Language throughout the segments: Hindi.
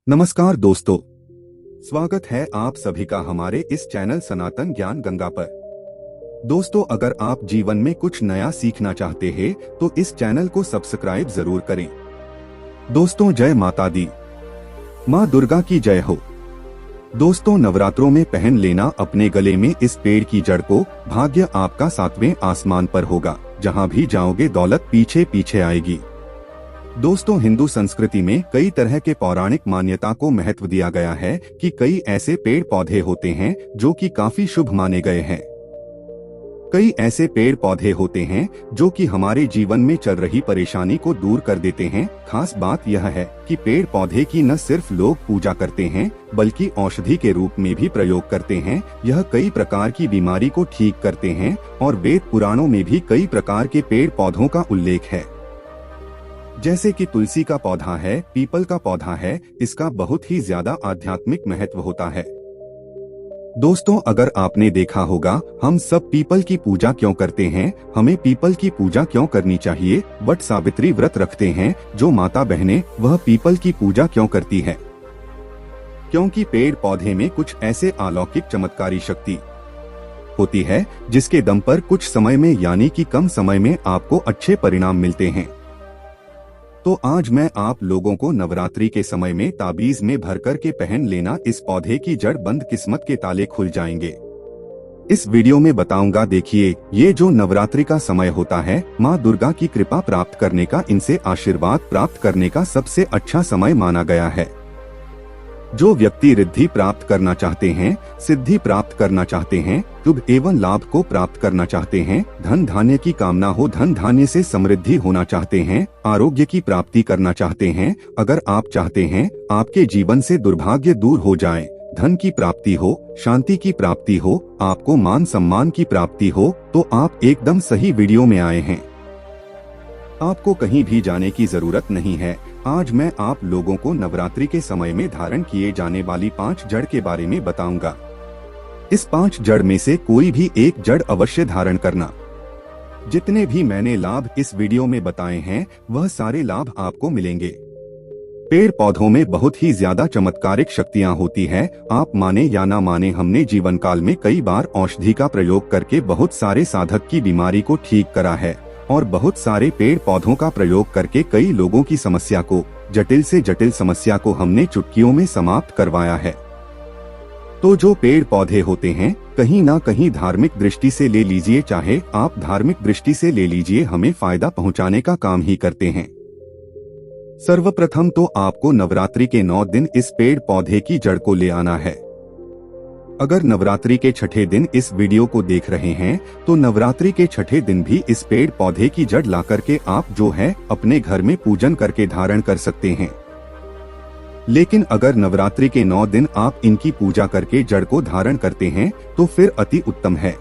नमस्कार दोस्तों, स्वागत है आप सभी का हमारे इस चैनल सनातन ज्ञान गंगा पर। दोस्तों, अगर आप जीवन में कुछ नया सीखना चाहते हैं तो इस चैनल को सब्सक्राइब जरूर करें। दोस्तों, जय माता दी, माँ दुर्गा की जय हो। दोस्तों, नवरात्रों में पहन लेना अपने गले में इस पेड़ की जड़ को। भाग्य आपका 7वें आसमान पर होगा, जहाँ भी जाओगे दौलत पीछे पीछे आएगी। दोस्तों, हिंदू संस्कृति में कई तरह के पौराणिक मान्यता को महत्व दिया गया है कि कई ऐसे पेड़ पौधे होते हैं जो कि काफी शुभ माने गए हैं। कई ऐसे पेड़ पौधे होते हैं जो कि हमारे जीवन में चल रही परेशानी को दूर कर देते हैं। खास बात यह है कि पेड़ पौधे की न सिर्फ लोग पूजा करते हैं बल्कि औषधि के रूप में भी प्रयोग करते हैं। यह कई प्रकार की बीमारी को ठीक करते हैं और वेद पुराणों में भी कई प्रकार के पेड़ पौधों का उल्लेख है। जैसे कि तुलसी का पौधा है, पीपल का पौधा है, इसका बहुत ही ज्यादा आध्यात्मिक महत्व होता है। दोस्तों, अगर आपने देखा होगा, हम सब पीपल की पूजा क्यों करते हैं, हमें पीपल की पूजा क्यों करनी चाहिए। वट सावित्री व्रत रखते हैं जो माता बहनें, वह पीपल की पूजा क्यों करती है? क्योंकि पेड़ पौधे में कुछ ऐसे अलौकिक चमत्कारी शक्ति होती है जिसके दम पर कुछ समय में यानी कि कम समय में आपको अच्छे परिणाम मिलते हैं। तो आज मैं आप लोगों को नवरात्रि के समय में ताबीज में भर कर के पहन लेना इस पौधे की जड़ बंद किस्मत के ताले खुल जाएंगे। इस वीडियो में बताऊंगा। देखिए, ये जो नवरात्रि का समय होता है, माँ दुर्गा की कृपा प्राप्त करने का, इनसे आशीर्वाद प्राप्त करने का सबसे अच्छा समय माना गया है। जो व्यक्ति रिद्धि प्राप्त करना चाहते हैं, सिद्धि प्राप्त करना चाहते हैं, शुभ एवं लाभ को प्राप्त करना चाहते हैं, धन धान्य की कामना हो, धन धान्य से समृद्धि होना चाहते हैं, आरोग्य की प्राप्ति करना चाहते हैं, अगर आप चाहते हैं आपके जीवन से दुर्भाग्य दूर हो जाए, धन की प्राप्ति हो, शांति की प्राप्ति हो, आपको मान सम्मान की प्राप्ति हो, तो आप एकदम सही वीडियो में आए हैं। आपको कहीं भी जाने की जरूरत नहीं है। आज मैं आप लोगों को नवरात्रि के समय में धारण किए जाने वाली 5 जड़ के बारे में बताऊंगा। इस 5 जड़ में से कोई भी एक जड़ अवश्य धारण करना। जितने भी मैंने लाभ इस वीडियो में बताए हैं, वह सारे लाभ आपको मिलेंगे। पेड़ पौधों में बहुत ही ज्यादा चमत्कारिक शक्तियां होती है। आप माने या ना माने, हमने जीवन काल में कई बार औषधि का प्रयोग करके बहुत सारे साधक की बीमारी को ठीक करा है और बहुत सारे पेड़ पौधों का प्रयोग करके कई लोगों की समस्या को, जटिल से जटिल समस्या को हमने चुटकियों में समाप्त करवाया है। तो जो पेड़ पौधे होते हैं, कहीं ना कहीं धार्मिक दृष्टि से ले लीजिए, चाहे आप धार्मिक दृष्टि से ले लीजिए, हमें फायदा पहुंचाने का काम ही करते हैं। सर्वप्रथम तो आपको नवरात्रि के 9 दिन इस पेड़ पौधे की जड़ को ले आना है। अगर नवरात्रि के छठे दिन इस वीडियो को देख रहे हैं तो नवरात्रि के छठे दिन भी इस पेड़ पौधे की जड़ ला करके आप जो है अपने घर में पूजन करके धारण कर सकते हैं। लेकिन अगर नवरात्रि के 9 दिन आप इनकी पूजा करके जड़ को धारण करते हैं तो फिर अति उत्तम है।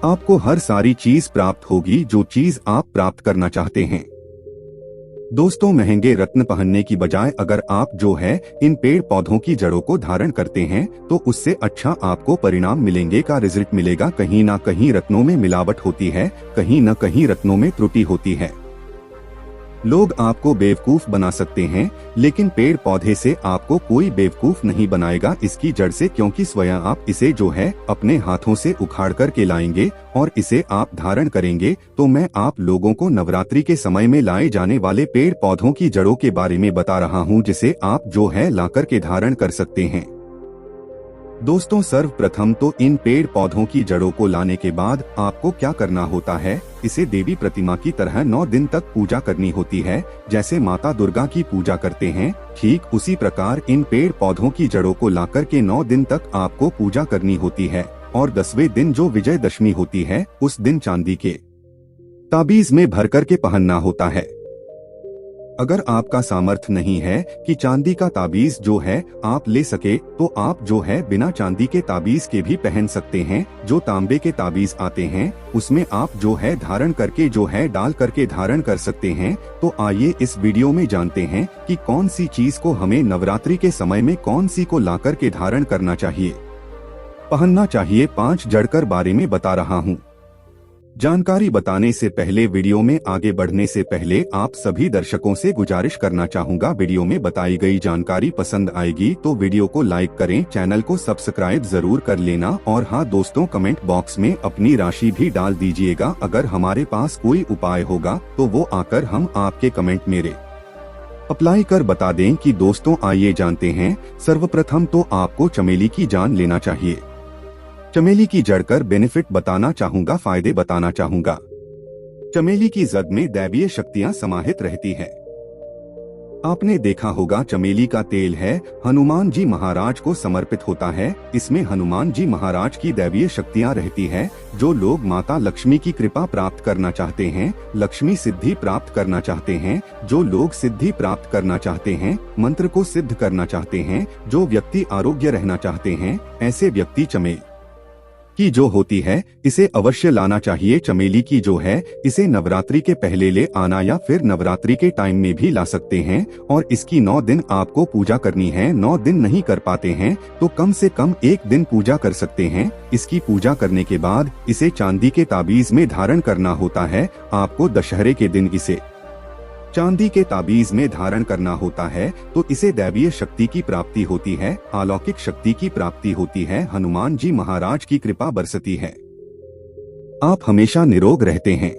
आपको हर सारी चीज प्राप्त होगी जो चीज आप प्राप्त करना चाहते हैं। दोस्तों, महंगे रत्न पहनने की बजाय अगर आप जो है इन पेड़ पौधों की जड़ों को धारण करते हैं तो उससे अच्छा आपको परिणाम मिलेंगे का रिजल्ट मिलेगा। कहीं ना कहीं रत्नों में मिलावट होती है, कहीं न कहीं रत्नों में त्रुटि होती है। लोग आपको बेवकूफ बना सकते हैं, लेकिन पेड़ पौधे से आपको कोई बेवकूफ नहीं बनाएगा इसकी जड़ से, क्योंकि स्वयं आप इसे जो है अपने हाथों से उखाड़ कर के लाएंगे और इसे आप धारण करेंगे। तो मैं आप लोगों को नवरात्रि के समय में लाए जाने वाले पेड़ पौधों की जड़ों के बारे में बता रहा हूं, जिसे आप जो है लाकर के धारण कर सकते हैं। दोस्तों, सर्वप्रथम तो इन पेड़ पौधों की जड़ों को लाने के बाद आपको क्या करना होता है, इसे देवी प्रतिमा की तरह 9 दिन तक पूजा करनी होती है। जैसे माता दुर्गा की पूजा करते हैं, ठीक उसी प्रकार इन पेड़ पौधों की जड़ों को लाकर के 9 दिन तक आपको पूजा करनी होती है। और 10वें दिन जो विजयदशमी होती है, उस दिन चांदी के ताबीज में भर कर के पहनना होता है। अगर आपका सामर्थ्य नहीं है कि चांदी का ताबीज जो है आप ले सके, तो आप जो है बिना चांदी के ताबीज के भी पहन सकते हैं। जो तांबे के ताबीज आते हैं उसमें आप जो है धारण करके जो है डाल करके धारण कर सकते हैं। तो आइए इस वीडियो में जानते हैं कि कौन सी चीज को हमें नवरात्रि के समय में कौन सी को ला करके धारण करना चाहिए, पहनना चाहिए। 5 जड़ कर बारे में बता रहा हूँ। जानकारी बताने से पहले, वीडियो में आगे बढ़ने से पहले आप सभी दर्शकों से गुजारिश करना चाहूंगा, वीडियो में बताई गई जानकारी पसंद आएगी तो वीडियो को लाइक करें, चैनल को सब्सक्राइब जरूर कर लेना और हाँ दोस्तों, कमेंट बॉक्स में अपनी राशि भी डाल दीजिएगा। अगर हमारे पास कोई उपाय होगा तो वो आकर हम आपके कमेंट मेरे अप्लाई कर बता दें कि दोस्तों आइए जानते हैं। सर्वप्रथम तो आपको चमेली की जान लेना चाहिए। चमेली की जड़ कर बेनिफिट बताना चाहूंगा, फायदे बताना चाहूंगा। चमेली की जड़ में दैवीय शक्तियां समाहित रहती हैं। आपने देखा होगा चमेली का तेल है हनुमान जी महाराज को समर्पित होता है। इसमें हनुमान जी महाराज की दैवीय शक्तियां रहती है। जो लोग माता लक्ष्मी की कृपा प्राप्त करना चाहते हैं, लक्ष्मी सिद्धि प्राप्त करना चाहते हैं, जो लोग सिद्धि प्राप्त करना चाहते हैं, मंत्र को सिद्ध करना चाहते हैं, जो व्यक्ति आरोग्य रहना चाहते हैं, ऐसे व्यक्ति चमेली की जो होती है इसे अवश्य लाना चाहिए। चमेली की जो है इसे नवरात्रि के पहले ले आना या फिर नवरात्रि के टाइम में भी ला सकते हैं और इसकी 9 दिन आपको पूजा करनी है। 9 दिन नहीं कर पाते हैं तो कम से कम 1 दिन पूजा कर सकते हैं। इसकी पूजा करने के बाद इसे चांदी के ताबीज में धारण करना होता है। आपको दशहरे के दिन इसे चांदी के ताबीज में धारण करना होता है तो इसे दैवीय शक्ति की प्राप्ति होती है, अलौकिक शक्ति की प्राप्ति होती है, हनुमान जी महाराज की कृपा बरसती है, आप हमेशा निरोग रहते हैं।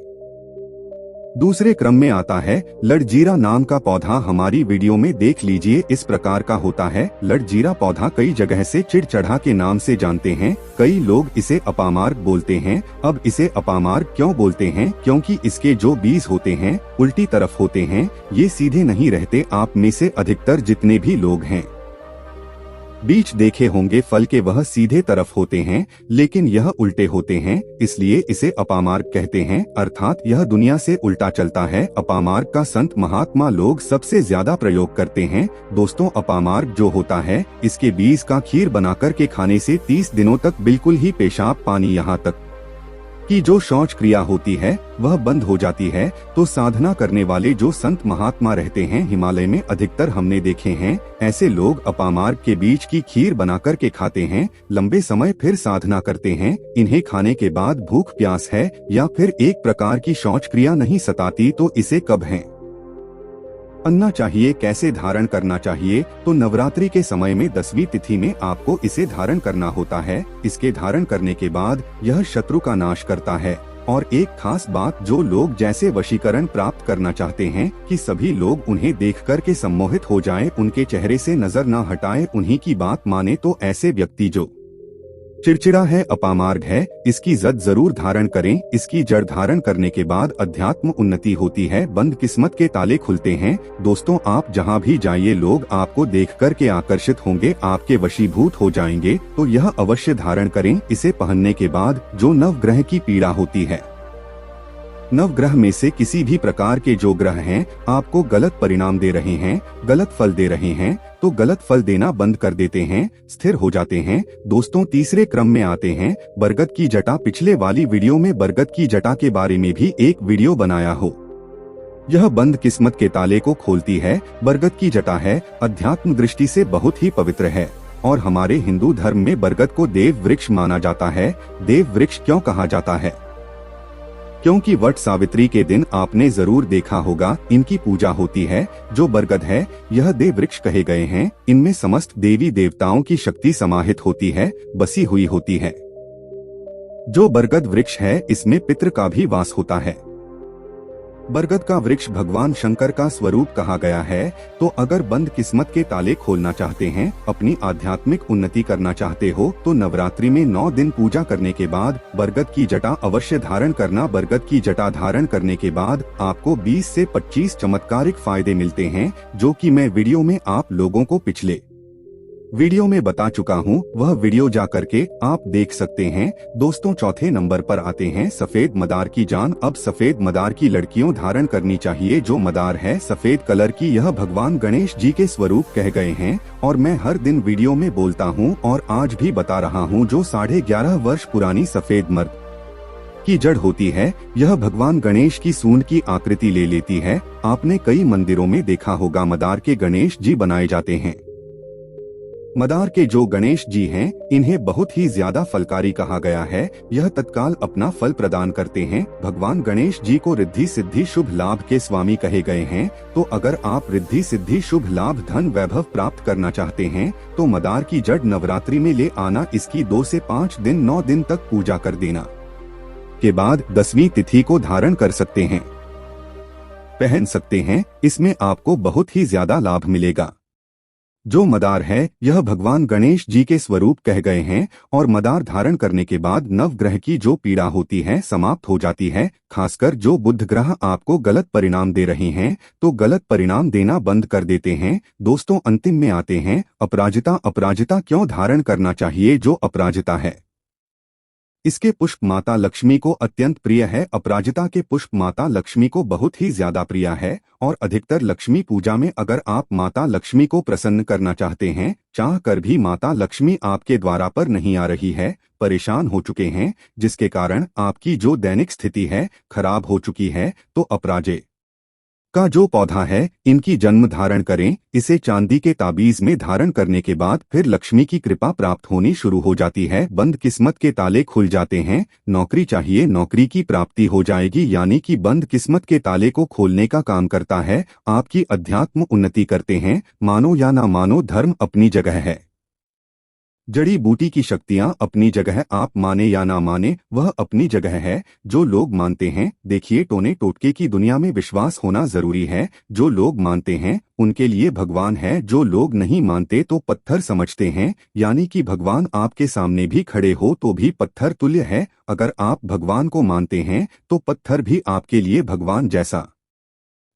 दूसरे क्रम में आता है लड़जीरा नाम का पौधा। हमारी वीडियो में देख लीजिए, इस प्रकार का होता है। लड़जीरा पौधा कई जगह से चिड़चढ़ा के नाम से जानते हैं। कई लोग इसे अपामार्ग बोलते हैं। अब इसे अपामार्ग क्यों बोलते हैं? क्योंकि इसके जो बीज होते हैं उल्टी तरफ होते हैं, ये सीधे नहीं रहते। आप में से अधिकतर जितने भी लोग हैं बीज देखे होंगे फल के वह सीधे तरफ होते हैं, लेकिन यह उल्टे होते हैं, इसलिए इसे अपामार्ग कहते हैं। अर्थात यह दुनिया से उल्टा चलता है। अपामार्ग का संत महात्मा लोग सबसे ज्यादा प्रयोग करते हैं। दोस्तों, अपामार्ग जो होता है इसके बीज का खीर बनाकर के खाने से 30 दिनों तक बिल्कुल ही पेशाब पानी यहाँ तक की जो शौच क्रिया होती है वह बंद हो जाती है। तो साधना करने वाले जो संत महात्मा रहते हैं हिमालय में अधिकतर हमने देखे हैं, ऐसे लोग अपामार्ग के बीज की खीर बनाकर के खाते हैं, लंबे समय फिर साधना करते हैं। इन्हें खाने के बाद भूख प्यास है या फिर एक प्रकार की शौच क्रिया नहीं सताती तो इसे कब है अन्ना चाहिए। कैसे धारण करना चाहिए? तो नवरात्रि के समय में 10वीं तिथि में आपको इसे धारण करना होता है। इसके धारण करने के बाद यह शत्रु का नाश करता है। और एक खास बात, जो लोग जैसे वशीकरण प्राप्त करना चाहते हैं कि सभी लोग उन्हें देख कर के सम्मोहित हो जाएं, उनके चेहरे से नजर न हटाएं, उन्हीं की बात माने, तो ऐसे व्यक्ति जो चिड़चिड़ा है, अपामार्ग है, इसकी जड़ जरूर धारण करें। इसकी जड़ धारण करने के बाद अध्यात्म उन्नति होती है, बंद किस्मत के ताले खुलते हैं। दोस्तों, आप जहां भी जाइए लोग आपको देख कर के आकर्षित होंगे, आपके वशीभूत हो जाएंगे। तो यह अवश्य धारण करें। इसे पहनने के बाद जो नवग्रह की पीड़ा होती है, नवग्रह में से किसी भी प्रकार के जो ग्रह हैं आपको गलत परिणाम दे रहे हैं, गलत फल दे रहे हैं, तो गलत फल देना बंद कर देते हैं, स्थिर हो जाते हैं। दोस्तों, तीसरे क्रम में आते हैं बरगद की जटा। पिछले वाली वीडियो में बरगद की जटा के बारे में भी एक वीडियो बनाया हो। यह बंद किस्मत के ताले को खोलती है। बरगद की जटा है, अध्यात्म दृष्टि से बहुत ही पवित्र है और हमारे हिंदू धर्म में बरगद को देव वृक्ष माना जाता है। देव वृक्ष क्यों कहा जाता है? क्योंकि वट सावित्री के दिन आपने जरूर देखा होगा इनकी पूजा होती है। जो बरगद है यह देव वृक्ष कहे गए हैं। इनमें समस्त देवी देवताओं की शक्ति समाहित होती है, बसी हुई होती है। जो बरगद वृक्ष है इसमें पितृ का भी वास होता है। बरगद का वृक्ष भगवान शंकर का स्वरूप कहा गया है। तो अगर बंद किस्मत के ताले खोलना चाहते हैं, अपनी आध्यात्मिक उन्नति करना चाहते हो, तो नवरात्रि में 9 दिन पूजा करने के बाद बरगद की जटा अवश्य धारण करना। बरगद की जटा धारण करने के बाद आपको 20 से 25 चमत्कारिक फायदे मिलते हैं, जो कि मैं वीडियो में आप लोगों को पिछले वीडियो में बता चुका हूँ। वह वीडियो जा करके आप देख सकते हैं। दोस्तों, चौथे नंबर पर आते हैं सफेद मदार की जान। अब सफेद मदार की लड़कियों धारण करनी चाहिए। जो मदार है सफेद कलर की, यह भगवान गणेश जी के स्वरूप कह गए हैं और मैं हर दिन वीडियो में बोलता हूँ और आज भी बता रहा हूँ। जो 11.5 वर्ष पुरानी सफेद मर्द की जड़ होती है, यह भगवान गणेश की सूंड की आकृति ले लेती है। आपने कई मंदिरों में देखा होगा मदार के गणेश जी बनाए जाते हैं। मदार के जो गणेश जी हैं, इन्हें बहुत ही ज्यादा फलकारी कहा गया है। यह तत्काल अपना फल प्रदान करते हैं। भगवान गणेश जी को रिद्धि सिद्धि शुभ लाभ के स्वामी कहे गए हैं। तो अगर आप रिद्धि सिद्धि शुभ लाभ धन वैभव प्राप्त करना चाहते हैं तो मदार की जड़ नवरात्रि में ले आना। इसकी 2 से 5 दिन 9 दिन तक पूजा कर देना के बाद 10वीं तिथि को धारण कर सकते हैं, पहन सकते हैं। इसमें आपको बहुत ही ज्यादा लाभ मिलेगा। जो मदार है यह भगवान गणेश जी के स्वरूप कह गए हैं और मदार धारण करने के बाद नवग्रह की जो पीड़ा होती है समाप्त हो जाती है। खासकर जो बुध ग्रह आपको गलत परिणाम दे रहे हैं तो गलत परिणाम देना बंद कर देते हैं। दोस्तों, अंतिम में आते हैं अपराजिता। अपराजिता क्यों धारण करना चाहिए? जो अपराजिता है इसके पुष्प माता लक्ष्मी को अत्यंत प्रिय है। अपराजिता के पुष्प माता लक्ष्मी को बहुत ही ज्यादा प्रिय है और अधिकतर लक्ष्मी पूजा में अगर आप माता लक्ष्मी को प्रसन्न करना चाहते हैं, चाह कर भी माता लक्ष्मी आपके द्वारा पर नहीं आ रही है, परेशान हो चुके हैं, जिसके कारण आपकी जो दैनिक स्थिति है खराब हो चुकी है, तो अपराजे का जो पौधा है इनकी जन्म धारण करें। इसे चांदी के ताबीज में धारण करने के बाद फिर लक्ष्मी की कृपा प्राप्त होनी शुरू हो जाती है। बंद किस्मत के ताले खुल जाते हैं। नौकरी चाहिए, नौकरी की प्राप्ति हो जाएगी, यानी कि बंद किस्मत के ताले को खोलने का काम करता है। आपकी अध्यात्म उन्नति करते हैं। मानो या ना मानो, धर्म अपनी जगह है, जड़ी बूटी की शक्तियां अपनी जगह, आप माने या ना माने वह अपनी जगह है। जो लोग मानते हैं, देखिए टोने टोटके की दुनिया में विश्वास होना जरूरी है। जो लोग मानते हैं उनके लिए भगवान है, जो लोग नहीं मानते तो पत्थर समझते हैं, यानी कि भगवान आपके सामने भी खड़े हो तो भी पत्थर तुल्य है। अगर आप भगवान को मानते हैं तो पत्थर भी आपके लिए भगवान जैसा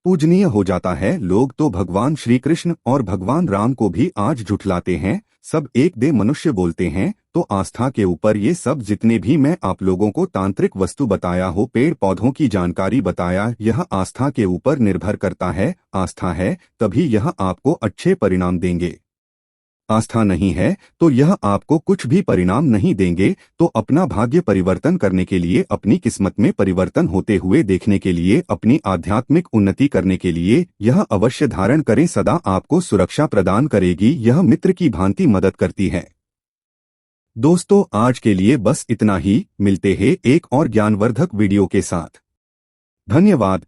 पूजनीय हो जाता है। लोग तो भगवान श्री कृष्ण और भगवान राम को भी आज झुठलाते हैं। सब एक दे मनुष्य बोलते हैं। तो आस्था के ऊपर ये सब जितने भी मैं आप लोगों को तांत्रिक वस्तु बताया हो, पेड़ पौधों की जानकारी बताया, यह आस्था के ऊपर निर्भर करता है। आस्था है तभी यह आपको अच्छे परिणाम देंगे। आस्था नहीं है तो यह आपको कुछ भी परिणाम नहीं देंगे। तो अपना भाग्य परिवर्तन करने के लिए, अपनी किस्मत में परिवर्तन होते हुए देखने के लिए, अपनी आध्यात्मिक उन्नति करने के लिए यह अवश्य धारण करें। सदा आपको सुरक्षा प्रदान करेगी। यह मित्र की भांति मदद करती है। दोस्तों, आज के लिए बस इतना ही। मिलते हैं एक और ज्ञानवर्धक वीडियो के साथ। धन्यवाद।